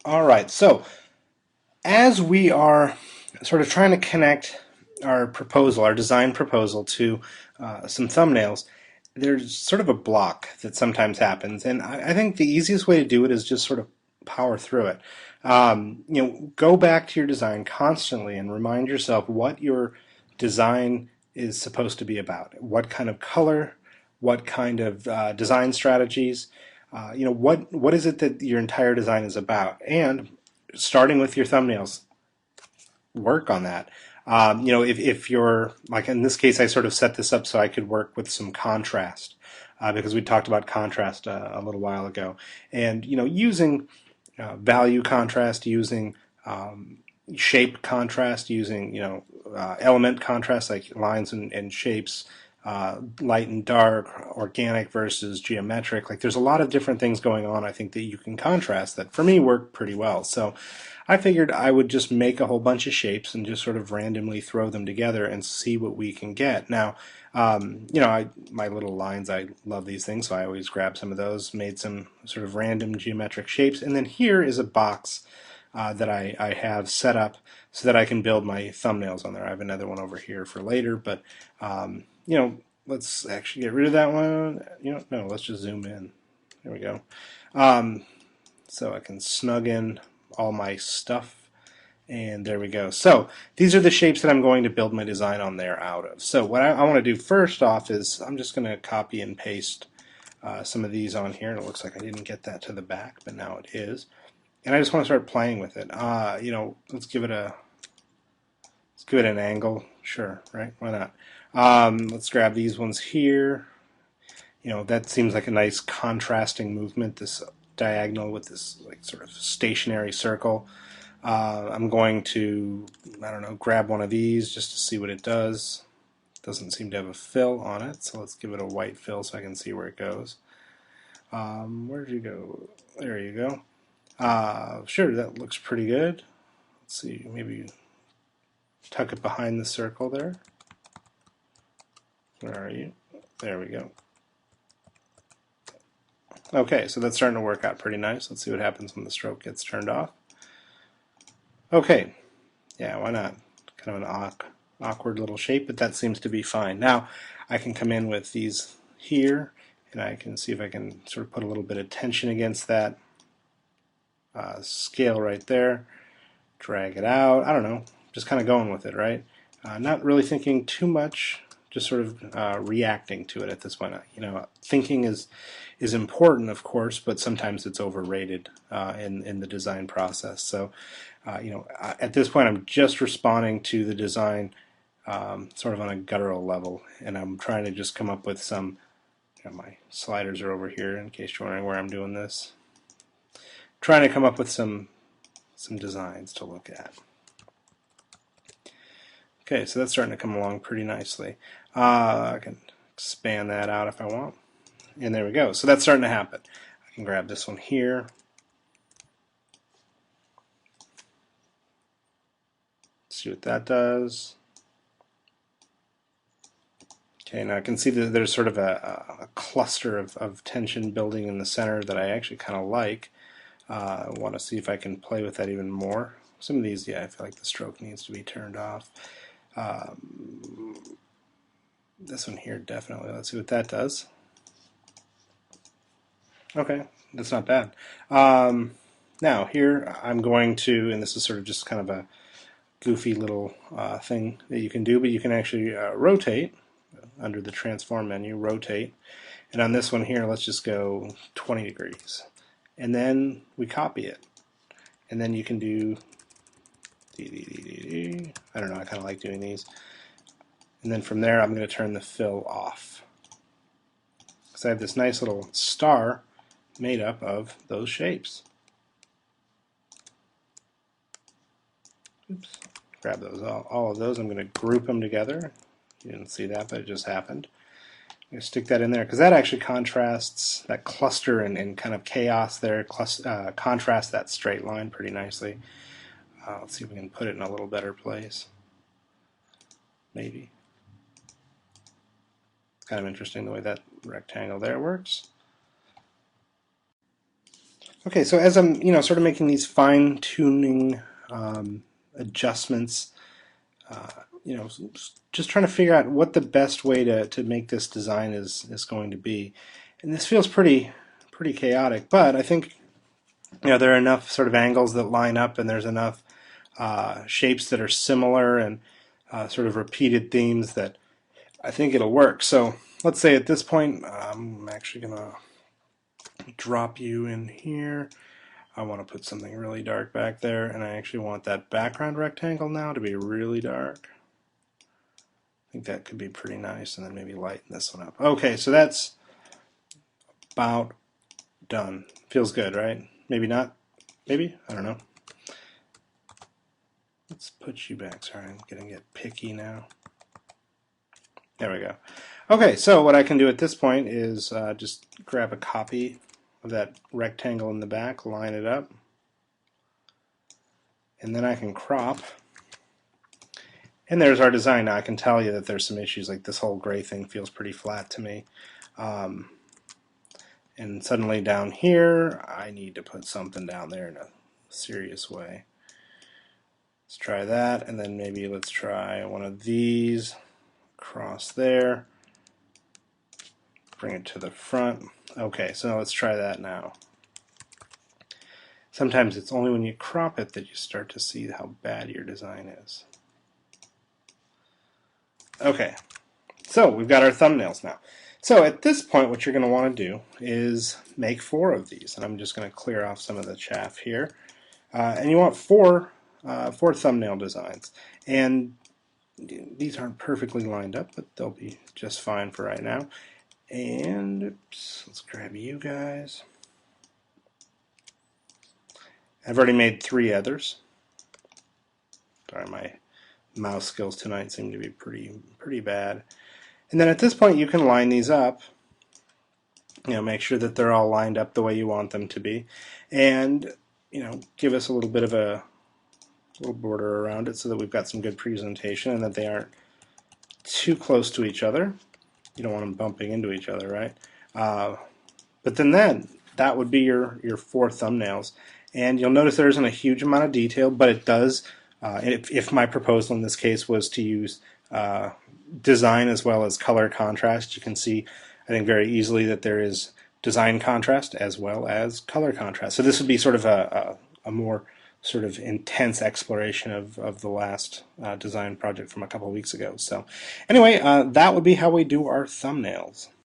All right, so as we are sort of trying to connect our proposal, our design proposal, to some thumbnails, there's sort of a block that sometimes happens, and I think the easiest way to do it is just sort of power through it. Go back to your design constantly and remind yourself what your design is supposed to be about. What kind of color, what kind of design strategies, what is it that your entire design is about, and starting with your thumbnails, work on that. If you're like in this case, I sort of set this up so I could work with some contrast because we talked about contrast a little while ago, and using value contrast, using shape contrast, using element contrast like lines and shapes, light and dark, organic versus geometric. Like there's a lot of different things going on. I think that you can contrast that for me work pretty well. So I figured I would just make a whole bunch of shapes and just sort of randomly throw them together and see what we can get. Now, my little lines, I love these things, so I always grab some of those, made some sort of random geometric shapes, and then here is a box that I have set up so that I can build my thumbnails on there. I have another one over here for later, but let's actually get rid of that one. No, let's just zoom in. There we go. So I can snug in all my stuff. And there we go. So these are the shapes that I'm going to build my design on there out of. So what I want to do first off is I'm just going to copy and paste some of these on here. And it looks like I didn't get that to the back, but now it is. And I just want to start playing with it. Let's give it an angle. Sure, right? Why not? Let's grab these ones here. That seems like a nice contrasting movement. This diagonal with this like sort of stationary circle. I'm going to, I don't know, grab one of these just to see what it does. It doesn't seem to have a fill on it, so let's give it a white fill so I can see where it goes. Where did you go? There you go. Sure, that looks pretty good. Let's see, maybe tuck it behind the circle there. Where are you? There we go. Okay, so that's starting to work out pretty nice. Let's see what happens when the stroke gets turned off. Okay, yeah, why not? Kind of an awkward little shape, but that seems to be fine. Now I can come in with these here, and I can see if I can sort of put a little bit of tension against that scale right there. Drag it out. I don't know, just kind of going with it, right? Not really thinking too much, just sort of reacting to it at this point. Thinking is important, of course, but sometimes it's overrated in the design process. So, at this point, I'm just responding to the design sort of on a guttural level, and I'm trying to just come up with some. My sliders are over here, in case you're wondering where I'm doing this. Trying to come up with some designs to look at. Okay, so that's starting to come along pretty nicely. I can expand that out if I want. And there we go. So that's starting to happen. I can grab this one here. See what that does. Okay, now I can see that there's sort of a cluster of tension building in the center that I actually kind of like. I want to see if I can play with that even more. Some of these, yeah, I feel like the stroke needs to be turned off. This one here, definitely. Let's see what that does. Okay, that's not bad. Now, here I'm going to, and this is sort of just kind of a goofy little thing that you can do, but you can actually rotate under the transform menu, rotate. And on this one here, let's just go 20 degrees. And then we copy it. And then you can do, I don't know, I kind of like doing these. And then from there, I'm going to turn the fill off. Because I have this nice little star made up of those shapes. Oops. Grab those, all of those. I'm going to group them together. You didn't see that, but it just happened. I'm going to stick that in there because that actually contrasts that cluster and kind of chaos there, contrasts that straight line pretty nicely. Let's see if we can put it in a little better place. Maybe. It's kind of interesting the way that rectangle there works. Okay, so as I'm, sort of making these fine-tuning adjustments, uh, just trying to figure out what the best way to make this design is going to be. And this feels pretty chaotic, but I think there are enough sort of angles that line up, and there's enough shapes that are similar and sort of repeated themes that I think it'll work. So let's say at this point, I'm actually gonna drop you in here. I want to put something really dark back there, and I actually want that background rectangle now to be really dark. I think that could be pretty nice, and then maybe lighten this one up. Okay, so that's about done. Feels good, right? Maybe not. Maybe? I don't know. Let's put you back. Sorry, I'm going to get picky now. There we go. Okay, so what I can do at this point is just grab a copy of that rectangle in the back, line it up, and then I can crop. And there's our design. Now I can tell you that there's some issues, like this whole gray thing feels pretty flat to me. And suddenly down here, I need to put something down there in a serious way. Let's try that, and then maybe let's try one of these across there. Bring it to the front. Okay, so let's try that now. Sometimes it's only when you crop it that you start to see how bad your design is. Okay, so we've got our thumbnails now. So at this point, what you're going to want to do is make 4 of these, and I'm just going to clear off some of the chaff here. And you want four thumbnail designs, and these aren't perfectly lined up, but they'll be just fine for right now. And oops, let's grab you guys. I've already made 3 others. Sorry, my mouse skills tonight seem to be pretty bad. And then at this point, you can line these up. Make sure that they're all lined up the way you want them to be, and give us a little bit of a little border around it so that we've got some good presentation and that they aren't too close to each other. You don't want them bumping into each other, right? But then that would be your 4 thumbnails, and you'll notice there isn't a huge amount of detail, but it does. If my proposal in this case was to use design as well as color contrast, you can see, I think, very easily that there is design contrast as well as color contrast. So this would be sort of a more sort of intense exploration of the last design project from a couple of weeks ago. So anyway, that would be how we do our thumbnails.